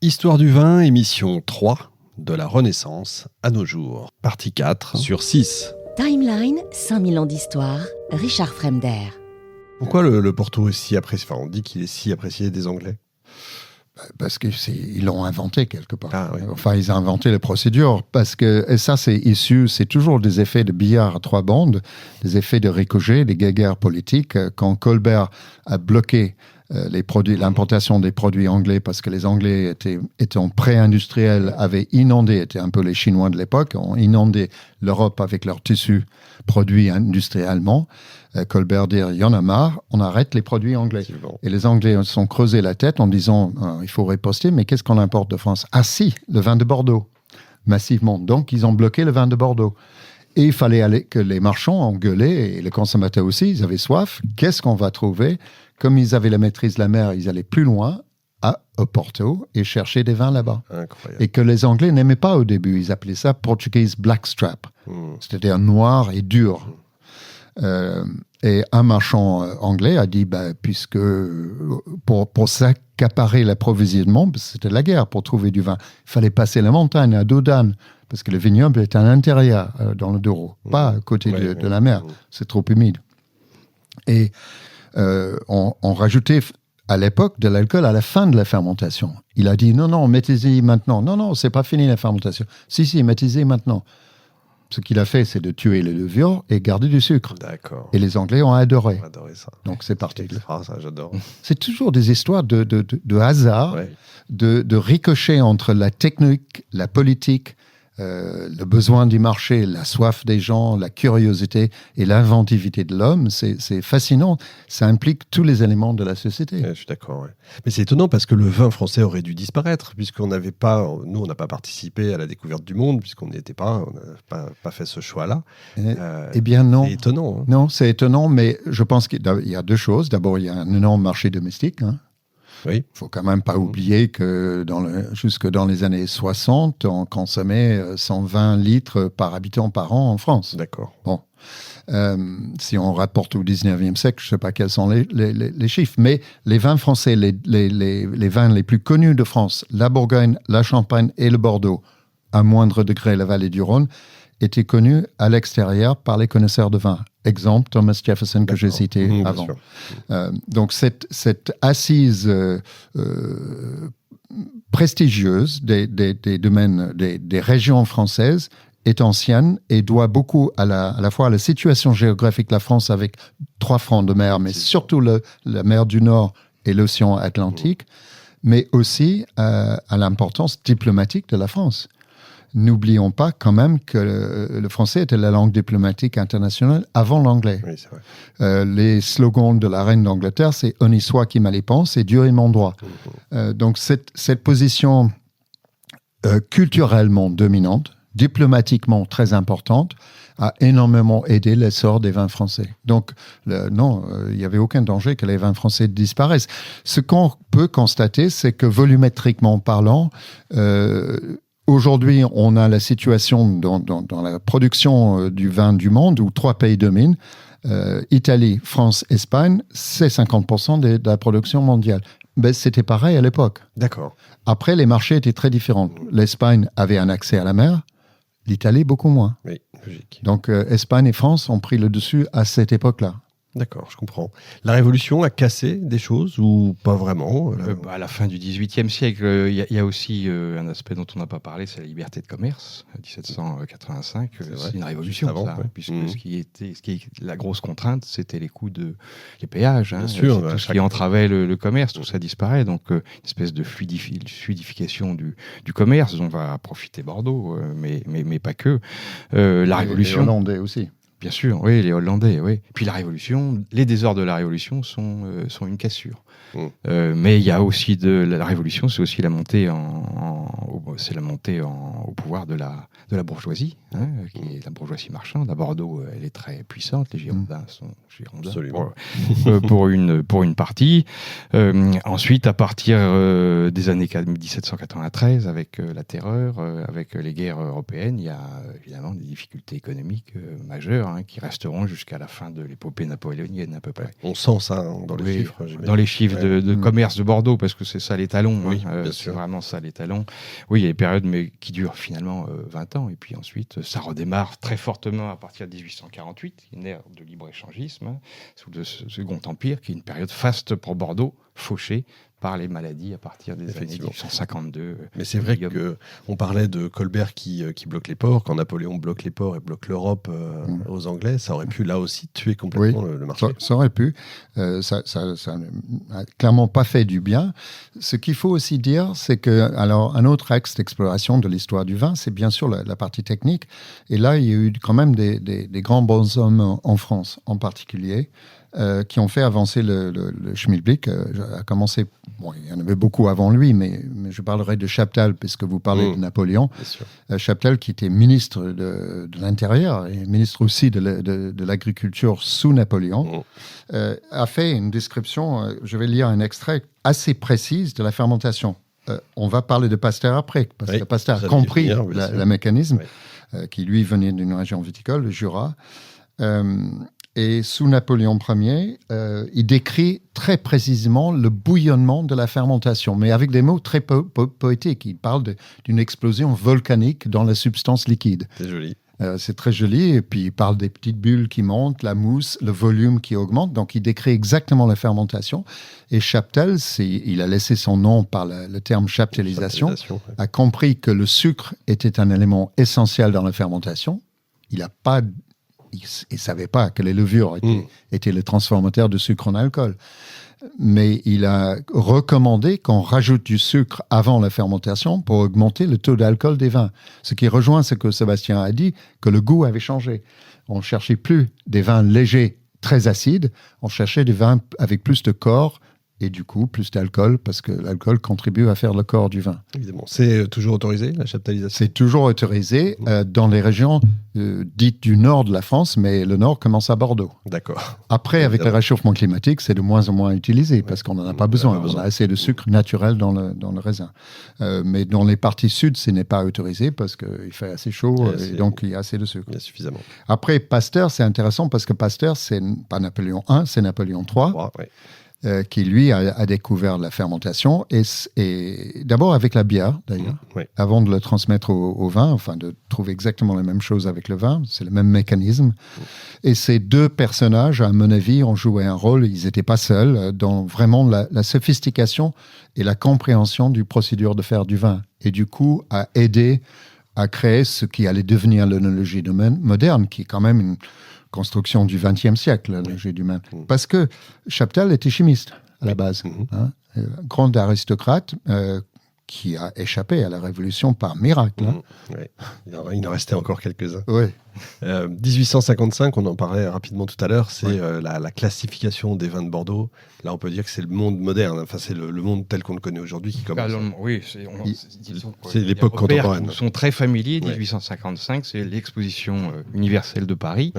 Histoire du vin, émission 3, de la Renaissance à nos jours. Partie 4 sur 6. Timeline, 5000 ans d'histoire, Richard Fremder. Pourquoi le Porto est si apprécié? Enfin, on dit qu'il est si apprécié des Anglais. Parce qu'ils l'ont inventé quelque part. Ah, oui. Enfin, ils ont inventé les procédures. Et ça, c'est toujours des effets de billard à trois bandes, des effets de ricochet, des guéguerres politiques. Quand Colbert a bloqué l'importation des produits anglais parce que les Anglais étant pré-industriels, avaient inondé, étaient un peu les Chinois de l'époque, ont inondé l'Europe avec leurs tissus produits industriels allemands. Colbert dit, il y en a marre, on arrête les produits anglais. Bon. Et les Anglais se sont creusés la tête en disant, il faut riposter, mais qu'est-ce qu'on importe de France? Ah si, le vin de Bordeaux, massivement. Donc, ils ont bloqué le vin de Bordeaux. Et il fallait que les marchands engueulaient, et les consommateurs aussi, ils avaient soif. Qu'est-ce qu'on va trouver? Comme ils avaient la maîtrise de la mer, ils allaient plus loin, au Porto, et chercher des vins là-bas. Incroyable. Et que les Anglais n'aimaient pas au début. Ils appelaient ça Portuguese blackstrap. C'est-à-dire noir et dur. Et un marchand anglais a dit, puisque pour s'accaparer l'approvisionnement, c'était la guerre pour trouver du vin, il fallait passer la montagne à dos d'âne, parce que le vignoble est à l'intérieur, dans le Douro, pas à côté de la mer. C'est trop humide. Et on rajoutait à l'époque de l'alcool à la fin de la fermentation. Il a dit, non, mettez-y maintenant. Non, c'est pas fini la fermentation. Si, mettez-y maintenant. Ce qu'il a fait, c'est de tuer les levures et garder du sucre. D'accord. Et les Anglais ont adoré. On adorait ça. Donc c'est parti. Ça, j'adore. C'est toujours des histoires de hasard, de ricochet entre la technique, la politique, le besoin du marché, la soif des gens, la curiosité et l'inventivité de l'homme. C'est fascinant. Ça implique tous les éléments de la société. Je suis d'accord. Ouais. Mais c'est étonnant parce que le vin français aurait dû disparaître puisqu'on n'avait pas, nous, on n'a pas participé à la découverte du monde puisqu'on n'y était pas, on n'a pas fait ce choix-là. Eh bien non. C'est étonnant. Hein. Non, c'est étonnant, mais je pense qu'il y a deux choses. D'abord, il y a un énorme marché domestique. Oui. Il ne faut quand même pas oublier que jusque dans les années 60, on consommait 120 litres par habitant par an en France. D'accord. Bon. Si on rapporte au 19e siècle, je ne sais pas quels sont les chiffres, mais les vins français, les vins les plus connus de France, la Bourgogne, la Champagne et le Bordeaux, à moindre degré la vallée du Rhône, étaient connus à l'extérieur par les connaisseurs de vin. Exemple, Thomas Jefferson que j'ai cité avant. Donc cette assise prestigieuse des domaines, des régions françaises est ancienne et doit beaucoup à la fois à la situation géographique de la France avec 3 fronts de mer, mais surtout la mer du Nord et l'océan Atlantique, mais aussi à l'importance diplomatique de la France. N'oublions pas quand même que le français était la langue diplomatique internationale avant l'anglais. Oui, c'est vrai. Les slogans de la reine d'Angleterre, c'est « Honni soit qui mal y pense et Dieu est mon droit ». Donc cette position culturellement dominante, diplomatiquement très importante, a énormément aidé l'essor des vins français. Donc, il n'y avait aucun danger que les vins français disparaissent. Ce qu'on peut constater, c'est que volumétriquement parlant, aujourd'hui, on a la situation dans la production du vin du monde où 3 pays dominent. Italie, France, Espagne, c'est 50% de la production mondiale. Ben, c'était pareil à l'époque. D'accord. Après, les marchés étaient très différents. L'Espagne avait un accès à la mer, l'Italie beaucoup moins. Oui, logique. Donc, Espagne et France ont pris le dessus à cette époque-là. D'accord, je comprends. La Révolution a cassé des choses ou pas vraiment À la fin du XVIIIe siècle, il y a aussi un aspect dont on n'a pas parlé, c'est la liberté de commerce. 1785, c'est une révolution, avant, ça, ouais. puisque la grosse contrainte, c'était les coûts les péages. Bien sûr, tout ce qui entravait le commerce, tout ça disparaît. Donc, une espèce de fluidification du commerce dont va profiter Bordeaux, mais pas que. La Révolution. Les Hollandais aussi. Bien sûr, oui, les Hollandais, oui. Puis la Révolution, les désordres de la Révolution sont une cassure. Mais il y a aussi la Révolution, c'est aussi la montée au pouvoir de la bourgeoisie, qui est la bourgeoisie marchande. À Bordeaux, elle est très puissante. Les Girondins sont Girondins pour une partie. Ensuite, à partir des années 1793, avec la terreur, avec les guerres européennes, il y a évidemment des difficultés économiques majeures qui resteront jusqu'à la fin de l'épopée napoléonienne à peu près. On sent ça dans les chiffres. Dans les chiffres de commerce de Bordeaux, parce que c'est ça l'étalon. C'est vraiment ça l'étalon. Oui, il y a des périodes mais qui durent finalement 20 ans. Et puis ensuite, ça redémarre très fortement à partir de 1848, une ère de libre-échangisme, sous le Second Empire, qui est une période faste pour Bordeaux, fauchée par les maladies à partir des années 1852. Mais c'est vrai qu'on parlait de Colbert qui bloque les ports. Quand Napoléon bloque les ports et bloque l'Europe aux Anglais, ça aurait pu là aussi tuer complètement le marché. Ça aurait pu. Ça n'a clairement pas fait du bien. Ce qu'il faut aussi dire, c'est que, alors, un autre axe d'exploration de l'histoire du vin, c'est bien sûr la partie technique. Et là, il y a eu quand même des grands bonshommes en France, en particulier, qui ont fait avancer le schmilblick. A commencé, il y en avait beaucoup avant lui, mais je parlerai de Chaptal, puisque vous parlez de Napoléon. Chaptal, qui était ministre de l'Intérieur et ministre aussi de l'Agriculture sous Napoléon, a fait une description, je vais lire un extrait assez précise de la fermentation. On va parler de Pasteur après, parce que Pasteur a compris le mécanisme, qui lui venait d'une région viticole, le Jura. Et sous Napoléon Ier, il décrit très précisément le bouillonnement de la fermentation, mais avec des mots très poétiques. Il parle d'une explosion volcanique dans la substance liquide. C'est joli. C'est très joli. Et puis, il parle des petites bulles qui montent, la mousse, le volume qui augmente. Donc, il décrit exactement la fermentation. Et Chaptal, il a laissé son nom par le terme chaptalisation, a compris que le sucre était un élément essentiel dans la fermentation. Il ne savait pas que les levures étaient les transformateurs de sucre en alcool. Mais il a recommandé qu'on rajoute du sucre avant la fermentation pour augmenter le taux d'alcool des vins. Ce qui rejoint ce que Sébastien a dit, que le goût avait changé. On ne cherchait plus des vins légers, très acides, on cherchait des vins avec plus de corps, et du coup, plus d'alcool, parce que l'alcool contribue à faire le corps du vin. Évidemment. C'est toujours autorisé, la chaptalisation ? C'est toujours autorisé dans les régions dites du nord de la France, mais le nord commence à Bordeaux. D'accord. Après, avec le réchauffement climatique, c'est de moins en moins utilisé, parce qu'on n'en a pas besoin. On a assez de sucre naturel dans le raisin. Mais dans les parties sud, ce n'est pas autorisé, parce qu'il fait assez chaud, et donc il y a assez de sucre. Il y a suffisamment. Après, Pasteur, c'est intéressant, parce que Pasteur, c'est pas Napoléon I, c'est Napoléon III. Qui, lui, a découvert la fermentation, et d'abord avec la bière, d'ailleurs, avant de le transmettre au vin, enfin de trouver exactement la même chose avec le vin, c'est le même mécanisme. Et ces deux personnages, à mon avis, ont joué un rôle, ils n'étaient pas seuls, dans vraiment la sophistication et la compréhension du procédure de faire du vin, et du coup, a aidé à créer ce qui allait devenir l'œnologie moderne, qui est quand même une construction du XXe siècle, l'œnologie du vin. Parce que Chaptal était chimiste, à la base. Grand aristocrate qui a échappé à la Révolution par miracle. Il en restait encore quelques-uns. 1855, on en parlait rapidement tout à l'heure, c'est la classification des vins de Bordeaux. Là, on peut dire que c'est le monde moderne, enfin, c'est le monde tel qu'on le connaît aujourd'hui qui commence. C'est l'époque contemporaine. Ils sont très familiers. 1855, c'est l'exposition universelle de Paris.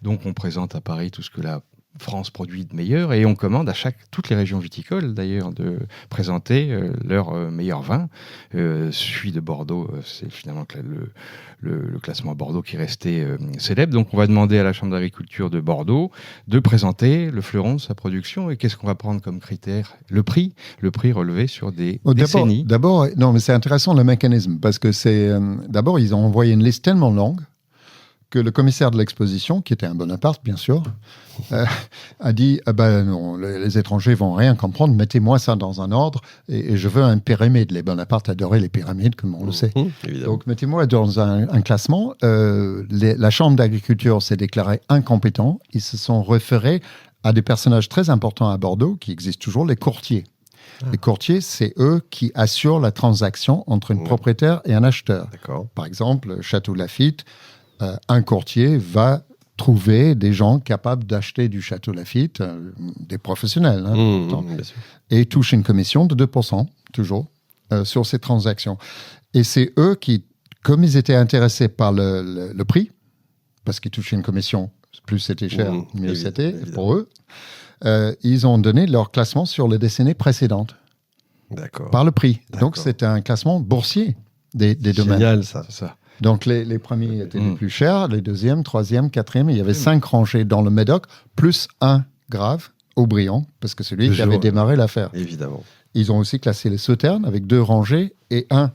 Donc, on présente à Paris tout ce que la France produit de meilleur, et on commande à toutes les régions viticoles d'ailleurs de présenter leurs meilleurs vins. Celui de Bordeaux, c'est finalement le classement Bordeaux qui restait célèbre. Donc on va demander à la Chambre d'agriculture de Bordeaux de présenter le fleuron de sa production. Et qu'est-ce qu'on va prendre comme critère ? Le prix relevé sur des décennies. D'abord, non, mais c'est intéressant le mécanisme, parce que d'abord ils ont envoyé une liste tellement longue que le commissaire de l'exposition, qui était un Bonaparte, bien sûr, a dit non, les étrangers vont rien comprendre, mettez-moi ça dans un ordre, et je veux un pyramide. Les Bonaparte adoraient les pyramides, comme on le sait. Donc, mettez-moi dans un classement. La Chambre d'agriculture s'est déclarée incompétent. Ils se sont référés à des personnages très importants à Bordeaux, qui existent toujours, les courtiers. Les courtiers, c'est eux qui assurent la transaction entre un propriétaire et un acheteur. Par exemple, Château Lafite, un courtier va trouver des gens capables d'acheter du Château Lafite, des professionnels, et touche une commission de 2%, toujours, sur ces transactions. Et c'est eux qui comme ils étaient intéressés par le prix, parce qu'ils touchaient une commission, plus c'était cher, mieux c'était pour eux, ils ont donné leur classement sur les décennies précédentes. D'accord. Par le prix. Donc, c'était un classement boursier des domaines. Génial, ça. C'est ça. Donc, les premiers étaient les plus chers, les deuxièmes, troisième, quatrième. Il y avait 5 rangées dans le Médoc, plus un grave, Aubryon, parce que celui qui avait démarré l'affaire. Évidemment. Ils ont aussi classé les Sauternes avec 2 rangées et un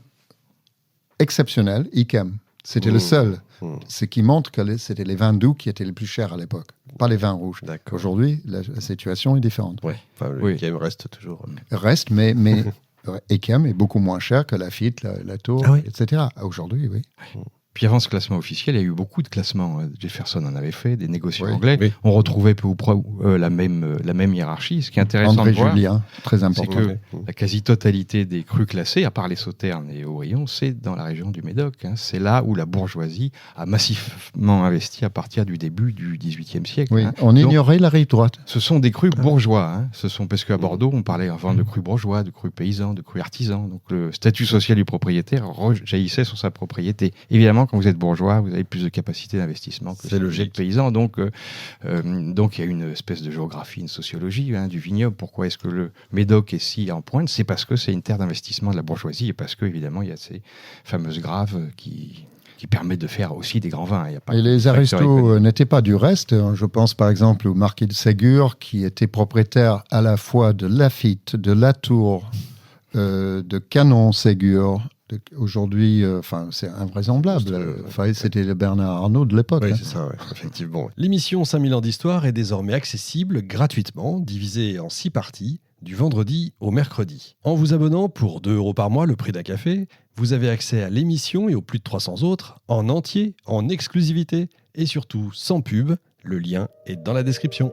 exceptionnel, Yquem. C'était le seul. Ce qui montre que c'était les vins doux qui étaient les plus chers à l'époque, pas les vins rouges. D'accord. Aujourd'hui, la situation est différente. Ouais. Enfin, le Yquem reste toujours. Reste, mais Yquem est beaucoup moins cher que Lafite, la Tour, etc. Aujourd'hui, oui. Puis avant ce classement officiel, il y a eu beaucoup de classements. Jefferson en avait fait, des négociants anglais. Oui. On retrouvait peu ou prou la même hiérarchie. Ce qui est intéressant André de voir, Julien, très important. c'est que la quasi-totalité des crus classés, à part les Sauternes et Aubryon, c'est dans la région du Médoc. C'est là où la bourgeoisie a massivement investi à partir du début du XVIIIe siècle. Oui, on ignorait la rive droite. Ce sont des crus bourgeois. Parce qu'à Bordeaux, on parlait avant de crus bourgeois, de crus paysans, de crus artisans. Donc le statut social du propriétaire jaillissait sur sa propriété. Évidemment, quand vous êtes bourgeois, vous avez plus de capacité d'investissement que le paysan. Donc, il y a une espèce de géographie, une sociologie du vignoble. Pourquoi est-ce que le Médoc est si en pointe? C'est parce que c'est une terre d'investissement de la bourgeoisie et parce qu'évidemment, il y a ces fameuses graves qui permettent de faire aussi des grands vins. Et les aristos n'étaient pas du reste. Je pense par exemple au marquis de Ségur, qui était propriétaire à la fois de Lafite, de Latour, de Canon Ségur. Aujourd'hui, c'est invraisemblable. C'était le Bernard Arnault de l'époque. Oui, c'est ça, effectivement. L'émission 5000 ans d'histoire est désormais accessible gratuitement, divisée en 6 parties, du vendredi au mercredi. En vous abonnant pour 2 € par mois, le prix d'un café, vous avez accès à l'émission et aux plus de 300 autres, en entier, en exclusivité et surtout sans pub. Le lien est dans la description.